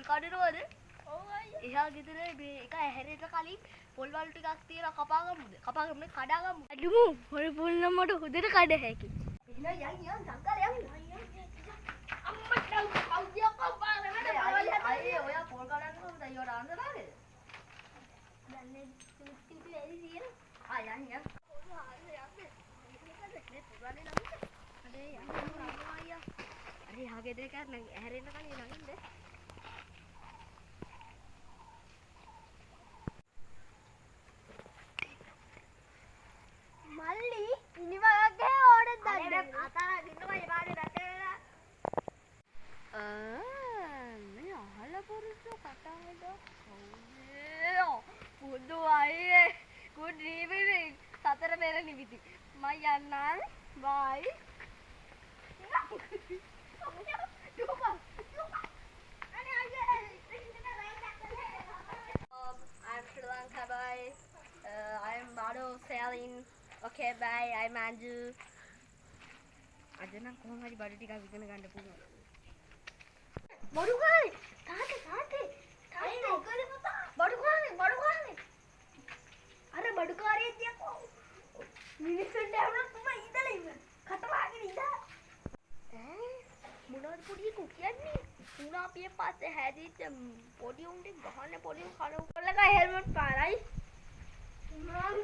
පොල් කඩනවද? ඔව් අයියා. එහා ගෙදර මේ එක ඇහැරෙන්න කලින් පොල් වල ටිකක් තියලා කපාගමුද? කපාගමු කඩාගමු. අඩුමු හොර පොල් නම් මට හොදට කඩ හැකි. එහෙනම් යන් සංකල්ප යන්. අම්මා කවුදියා කපාගෙන අයියේ ඔයා පොල් කඩන්න කොහොමද අයියට ආන්දරාවේද? දන්නේ කිසි වෙලෙ දියන. යන් යන්. අरे ආගේ දෙක ඇහැරෙන්න කලින් නගින්ද? මල්ලි ඉනිවගේ ඕඩෙන් දාන්න. අතාර දින්නමයි පාඩේ රටේලා. මේ අහලා පුරුෂෝ කතාවද? ඔව්. පුදු අයියේ. good evening. සතර පෙර නිවිති. මම යන්නම්. bye. I'm Sri Lanka, bye. I'm Bado selling. Okay, bye. I'm Anju. අද නම් කොහොම හරි බඩු ටිකක් විකුණ ගන්න පුළුවන්. බඩු ගානේ. තාත්තේ. මොකද පුතා? බඩු ගානේ. අර බඩුකාරයෙක් දියකෝ. මිනිස්සුන්ට වුණත් මම ඉඳලා ඉන්න. කටවාගෙන ඉඳලා. මොනවද පොඩියකෝ කියන්නේ? උනාපිය පස්සේ හැදිච්ච පොඩි උන්ට ගහන්න පොඩි කන උකලක හෙල්මට් පාරයි. මංග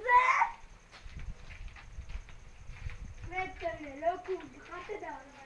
මෙතන ලොකු හත දාන්න.